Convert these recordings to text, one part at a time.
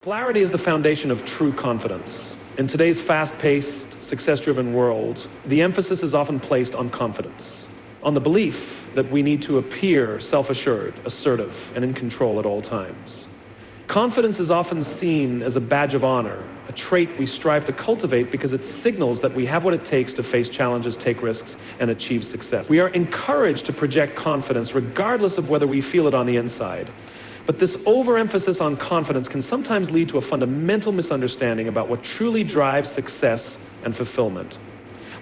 Clarity is the foundation of true confidence. In today's fast-paced, success-driven world, the emphasis is often placed on confidence, on the belief that we need to appear self-assured, assertive, and in control at all times. Confidence is often seen as a badge of honor, a trait we strive to cultivate because it signals that we have what it takes to face challenges, take risks, and achieve success. We are encouraged to project confidence regardless of whether we feel it on the inside. But this overemphasis on confidence can sometimes lead to a fundamental misunderstanding about what truly drives success and fulfillment.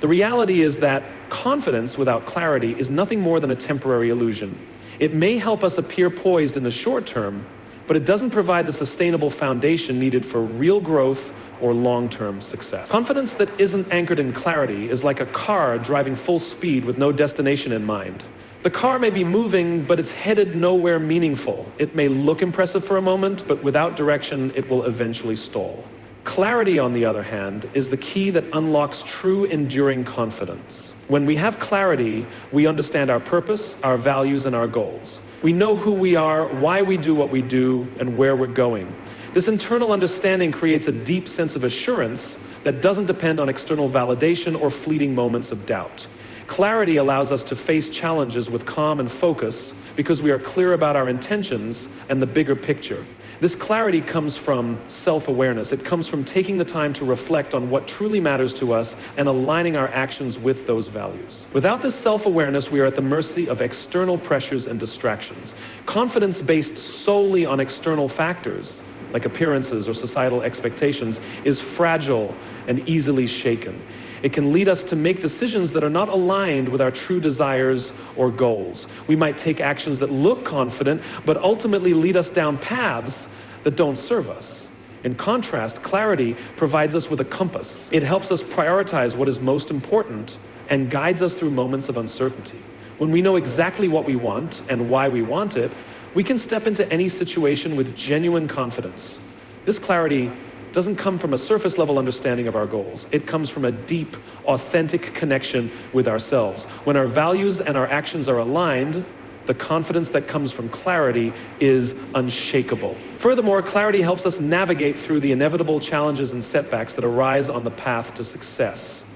The reality is that confidence without clarity is nothing more than a temporary illusion. It may help us appear poised in the short term, but it doesn't provide the sustainable foundation needed for real growth or long-term success. Confidence that isn't anchored in clarity is like a car driving full speed with no destination in mind. The car may be moving, but it's headed nowhere meaningful. It may look impressive for a moment, but without direction, it will eventually stall. Clarity, on the other hand, is the key that unlocks true, enduring confidence. When we have clarity, we understand our purpose, our values, and our goals. We know who we are, why we do what we do, and where we're going. This internal understanding creates a deep sense of assurance that doesn't depend on external validation or fleeting moments of doubt. Clarity allows us to face challenges with calm and focus because we are clear about our intentions and the bigger picture. This clarity comes from self-awareness. It comes from taking the time to reflect on what truly matters to us and aligning our actions with those values. Without this self-awareness, we are at the mercy of external pressures and distractions. Confidence based solely on external factors, like appearances or societal expectations, is fragile and easily shaken. It can lead us to make decisions that are not aligned with our true desires or goals. We might take actions that look confident, but ultimately lead us down paths that don't serve us. In contrast, clarity provides us with a compass. It helps us prioritize what is most important and guides us through moments of uncertainty. When we know exactly what we want and why we want it, we can step into any situation with genuine confidence. This clarity doesn't come from a surface-level understanding of our goals. It comes from a deep, authentic connection with ourselves. When our values and our actions are aligned, the confidence that comes from clarity is unshakable. Furthermore, clarity helps us navigate through the inevitable challenges and setbacks that arise on the path to success.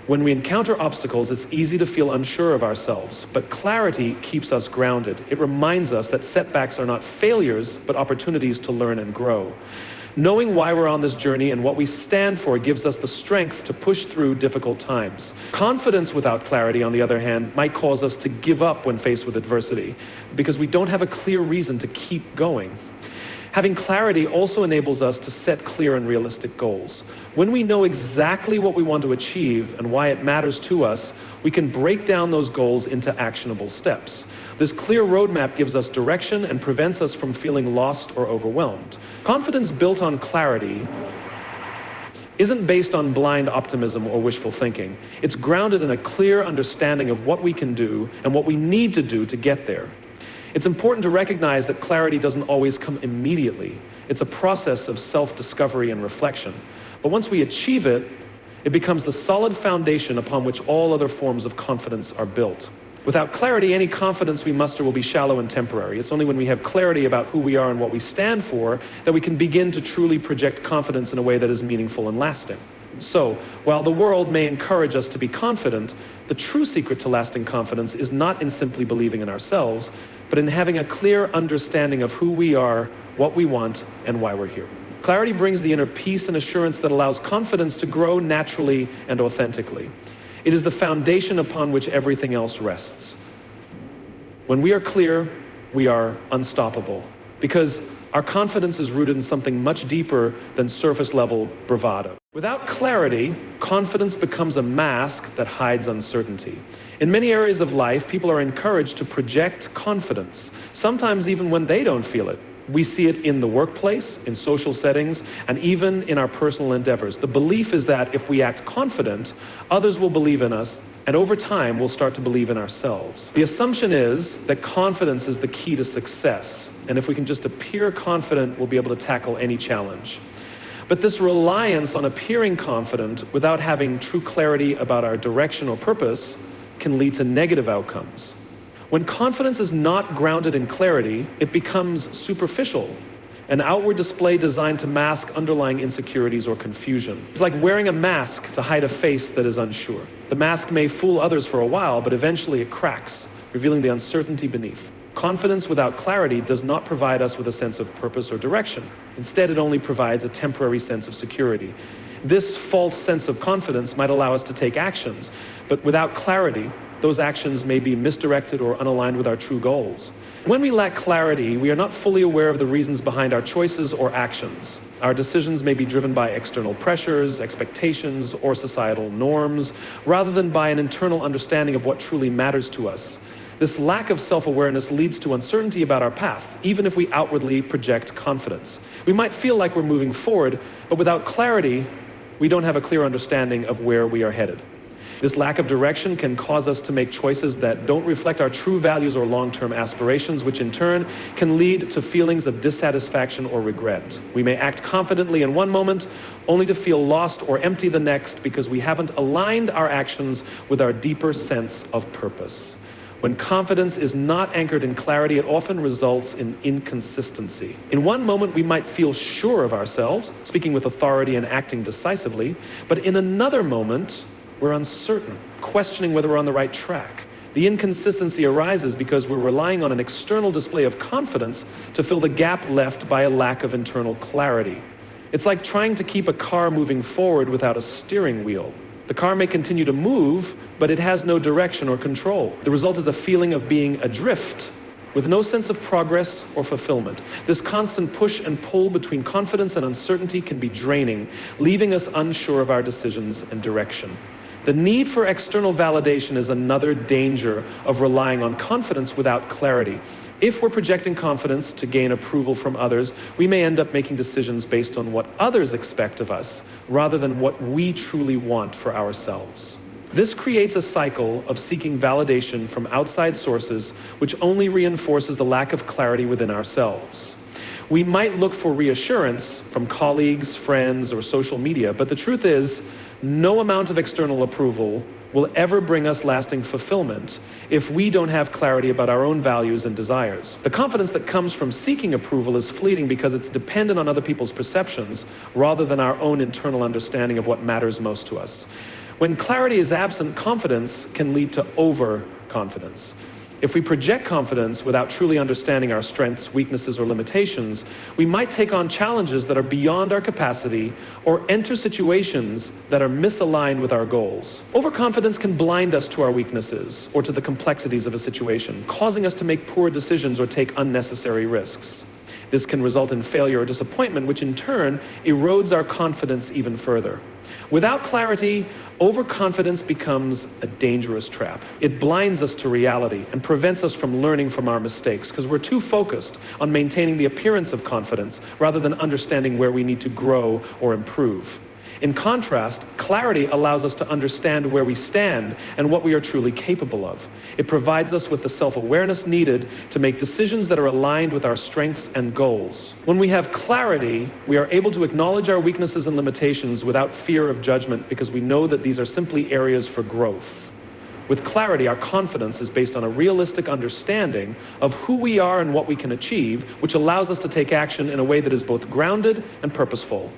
When we encounter obstacles, it's easy to feel unsure of ourselves, but clarity keeps us grounded. It reminds us that setbacks are not failures, but opportunities to learn and grow. Knowing why we're on this journey and what we stand for gives us the strength to push through difficult times. Confidence without clarity, on the other hand, might cause us to give up when faced with adversity, because we don't have a clear reason to keep going. Having clarity also enables us to set clear and realistic goals. When we know exactly what we want to achieve and why it matters to us, we can break down those goals into actionable steps. This clear roadmap gives us direction and prevents us from feeling lost or overwhelmed. Confidence built on clarity isn't based on blind optimism or wishful thinking. It's grounded in a clear understanding of what we can do and what we need to do to get there. It's important to recognize that clarity doesn't always come immediately. It's a process of self-discovery and reflection. But once we achieve it, it becomes the solid foundation upon which all other forms of confidence are built. Without clarity, any confidence we muster will be shallow and temporary. It's only when we have clarity about who we are and what we stand for that we can begin to truly project confidence in a way that is meaningful and lasting. So, while the world may encourage us to be confident, the true secret to lasting confidence is not in simply believing in ourselves, but in having a clear understanding of who we are, what we want, and why we're here. Clarity brings the inner peace and assurance that allows confidence to grow naturally and authentically. It is the foundation upon which everything else rests. When we are clear, we are unstoppable, because our confidence is rooted in something much deeper than surface-level bravado. Without clarity, confidence becomes a mask that hides uncertainty. In many areas of life, people are encouraged to project confidence, sometimes even when they don't feel it. We see it in the workplace, in social settings, and even in our personal endeavors. The belief is that if we act confident, others will believe in us, and over time, we'll start to believe in ourselves. The assumption is that confidence is the key to success, and if we can just appear confident, we'll be able to tackle any challenge. But this reliance on appearing confident without having true clarity about our direction or purpose can lead to negative outcomes. When confidence is not grounded in clarity, it becomes superficial an outward display designed to mask underlying insecurities or confusion. It's like wearing a mask to hide a face that is unsure. The mask may fool others for a while, but eventually it cracks, revealing the uncertainty beneath. Confidence without clarity does not provide us with a sense of purpose or direction. Instead, it only provides a temporary sense of security. This false sense of confidence might allow us to take actions, but without clarity, those actions may be misdirected or unaligned with our true goals. When we lack clarity, we are not fully aware of the reasons behind our choices or actions. Our decisions may be driven by external pressures, expectations, or societal norms, rather than by an internal understanding of what truly matters to us. This lack of self-awareness leads to uncertainty about our path, even if we outwardly project confidence. We might feel like we're moving forward, but without clarity, we don't have a clear understanding of where we are headed. This lack of direction can cause us to make choices that don't reflect our true values or long-term aspirations, which in turn can lead to feelings of dissatisfaction or regret. We may act confidently in one moment, only to feel lost or empty the next because we haven't aligned our actions with our deeper sense of purpose. When confidence is not anchored in clarity, it often results in inconsistency. In one moment, we might feel sure of ourselves, speaking with authority and acting decisively, but in another moment, we're uncertain, questioning whether we're on the right track. The inconsistency arises because we're relying on an external display of confidence to fill the gap left by a lack of internal clarity. It's like trying to keep a car moving forward without a steering wheel. The car may continue to move, but it has no direction or control. The result is a feeling of being adrift, with no sense of progress or fulfillment. This constant push and pull between confidence and uncertainty can be draining, leaving us unsure of our decisions and direction. The need for external validation is another danger of relying on confidence without clarity. If we're projecting confidence to gain approval from others, we may end up making decisions based on what others expect of us, rather than what we truly want for ourselves. This creates a cycle of seeking validation from outside sources, which only reinforces the lack of clarity within ourselves. We might look for reassurance from colleagues, friends, or social media, but the truth is, no amount of external approval will ever bring us lasting fulfillment if we don't have clarity about our own values and desires. The confidence that comes from seeking approval is fleeting because it's dependent on other people's perceptions rather than our own internal understanding of what matters most to us. When clarity is absent, confidence can lead to overconfidence. If we project confidence without truly understanding our strengths, weaknesses, or limitations, we might take on challenges that are beyond our capacity or enter situations that are misaligned with our goals. Overconfidence can blind us to our weaknesses or to the complexities of a situation, causing us to make poor decisions or take unnecessary risks. This can result in failure or disappointment, which in turn erodes our confidence even further. Without clarity, overconfidence becomes a dangerous trap. It blinds us to reality and prevents us from learning from our mistakes because we're too focused on maintaining the appearance of confidence rather than understanding where we need to grow or improve. In contrast, clarity allows us to understand where we stand and what we are truly capable of. It provides us with the self-awareness needed to make decisions that are aligned with our strengths and goals. When we have clarity, we are able to acknowledge our weaknesses and limitations without fear of judgment because we know that these are simply areas for growth. With clarity, our confidence is based on a realistic understanding of who we are and what we can achieve, which allows us to take action in a way that is both grounded and purposeful.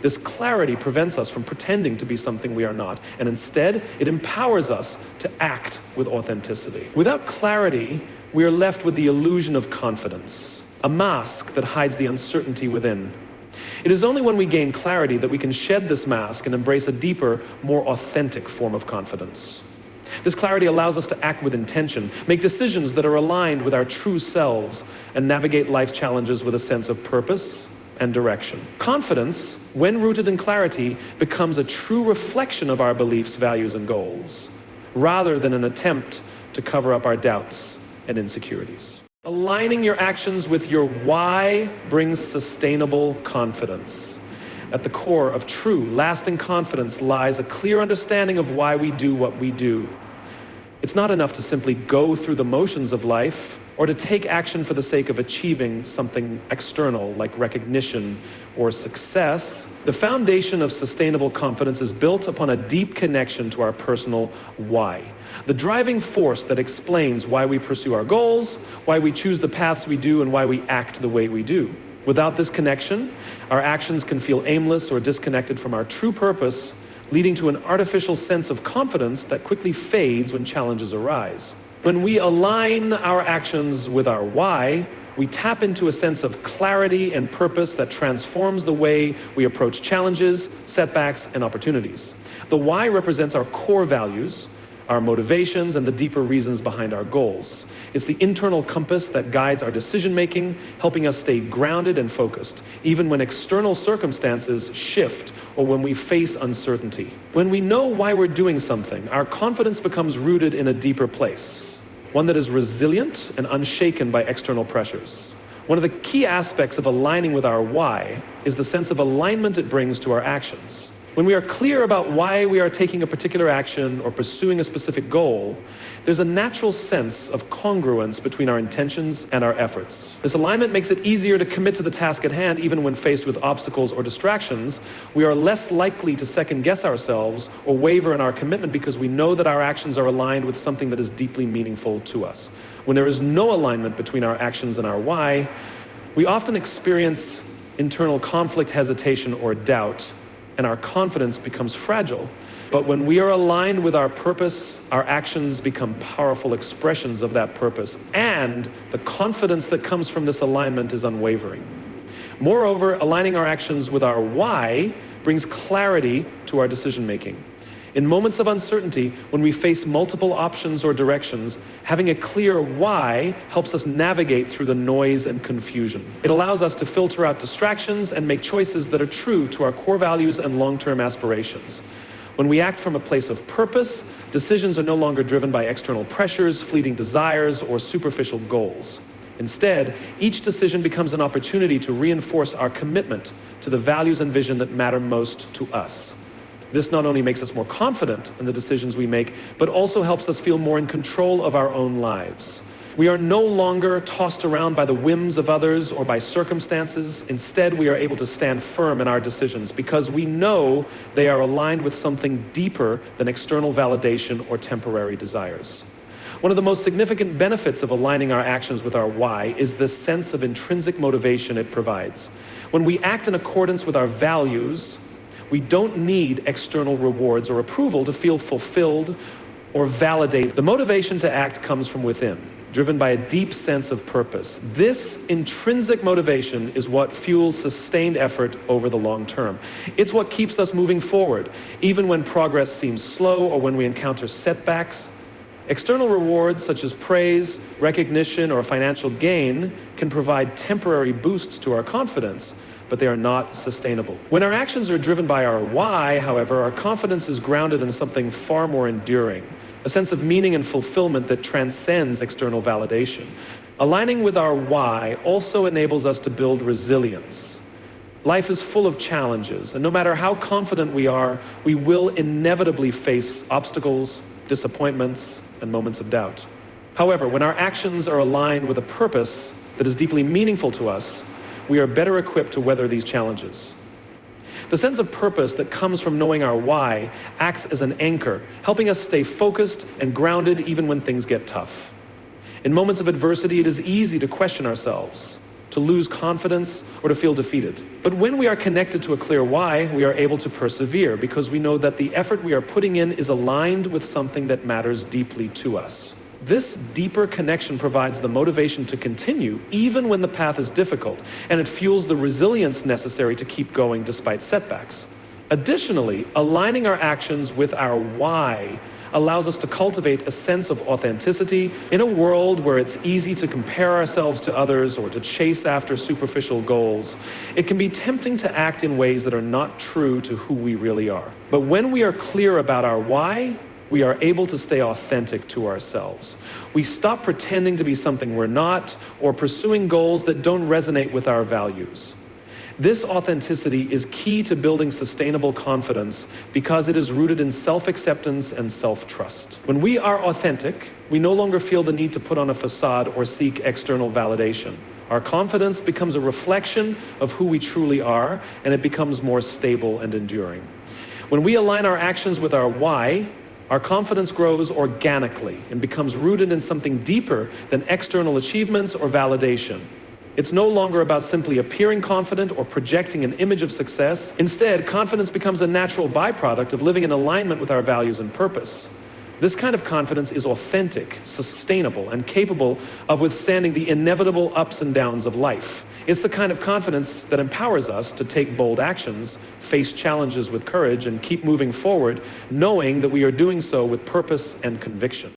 This clarity prevents us from pretending to be something we are not, and instead, it empowers us to act with authenticity. Without clarity, we are left with the illusion of confidence, a mask that hides the uncertainty within. It is only when we gain clarity that we can shed this mask and embrace a deeper, more authentic form of confidence. This clarity allows us to act with intention, make decisions that are aligned with our true selves, and navigate life's challenges with a sense of purpose and direction. Confidence, when rooted in clarity, becomes a true reflection of our beliefs, values, and goals, rather than an attempt to cover up our doubts and insecurities. Aligning your actions with your why brings sustainable confidence. At the core of true, lasting confidence lies a clear understanding of why we do what we do. It's not enough to simply go through the motions of life or to take action for the sake of achieving something external like recognition or success. The foundation of sustainable confidence is built upon a deep connection to our personal why, the driving force that explains why we pursue our goals, why we choose the paths we do, and why we act the way we do. Without this connection, our actions can feel aimless or disconnected from our true purpose, leading to an artificial sense of confidence that quickly fades when challenges arise. When we align our actions with our why, we tap into a sense of clarity and purpose that transforms the way we approach challenges, setbacks, and opportunities. The why represents our core values, our motivations, and the deeper reasons behind our goals. It's the internal compass that guides our decision-making, helping us stay grounded and focused, even when external circumstances shift or when we face uncertainty. When we know why we're doing something, our confidence becomes rooted in a deeper place, one that is resilient and unshaken by external pressures. One of the key aspects of aligning with our why is the sense of alignment it brings to our actions. When we are clear about why we are taking a particular action or pursuing a specific goal, there's a natural sense of congruence between our intentions and our efforts. This alignment makes it easier to commit to the task at hand even when faced with obstacles or distractions. We are less likely to second-guess ourselves or waver in our commitment because we know that our actions are aligned with something that is deeply meaningful to us. When there is no alignment between our actions and our why, we often experience internal conflict, hesitation, or doubt, and our confidence becomes fragile. But when we are aligned with our purpose, our actions become powerful expressions of that purpose, and the confidence that comes from this alignment is unwavering. Moreover, aligning our actions with our why brings clarity to our decision-making. In moments of uncertainty, when we face multiple options or directions, having a clear why helps us navigate through the noise and confusion. It allows us to filter out distractions and make choices that are true to our core values and long-term aspirations. When we act from a place of purpose, decisions are no longer driven by external pressures, fleeting desires, or superficial goals. Instead, each decision becomes an opportunity to reinforce our commitment to the values and vision that matter most to us. This not only makes us more confident in the decisions we make, but also helps us feel more in control of our own lives. We are no longer tossed around by the whims of others or by circumstances. Instead, we are able to stand firm in our decisions because we know they are aligned with something deeper than external validation or temporary desires. One of the most significant benefits of aligning our actions with our why is the sense of intrinsic motivation it provides. When we act in accordance with our values, we don't need external rewards or approval to feel fulfilled or validate. The motivation to act comes from within, driven by a deep sense of purpose. This intrinsic motivation is what fuels sustained effort over the long term. It's what keeps us moving forward, even when progress seems slow or when we encounter setbacks. External rewards such as praise, recognition, or financial gain can provide temporary boosts to our confidence, but they are not sustainable. When our actions are driven by our why, however, our confidence is grounded in something far more enduring, a sense of meaning and fulfillment that transcends external validation. Aligning with our why also enables us to build resilience. Life is full of challenges, and no matter how confident we are, we will inevitably face obstacles, disappointments, and moments of doubt. However, when our actions are aligned with a purpose that is deeply meaningful to us, we are better equipped to weather these challenges. The sense of purpose that comes from knowing our why acts as an anchor, helping us stay focused and grounded even when things get tough. In moments of adversity, it is easy to question ourselves, to lose confidence, or to feel defeated. But when we are connected to a clear why, we are able to persevere because we know that the effort we are putting in is aligned with something that matters deeply to us. This deeper connection provides the motivation to continue even when the path is difficult, and it fuels the resilience necessary to keep going despite setbacks. Additionally, aligning our actions with our why allows us to cultivate a sense of authenticity in a world where it's easy to compare ourselves to others or to chase after superficial goals. It can be tempting to act in ways that are not true to who we really are. But when we are clear about our why, we are able to stay authentic to ourselves. We stop pretending to be something we're not or pursuing goals that don't resonate with our values. This authenticity is key to building sustainable confidence because it is rooted in self-acceptance and self-trust. When we are authentic, we no longer feel the need to put on a facade or seek external validation. Our confidence becomes a reflection of who we truly are, and it becomes more stable and enduring. When we align our actions with our why, our confidence grows organically and becomes rooted in something deeper than external achievements or validation. It's no longer about simply appearing confident or projecting an image of success. Instead, confidence becomes a natural byproduct of living in alignment with our values and purpose. This kind of confidence is authentic, sustainable, and capable of withstanding the inevitable ups and downs of life. It's the kind of confidence that empowers us to take bold actions, face challenges with courage, and keep moving forward, knowing that we are doing so with purpose and conviction.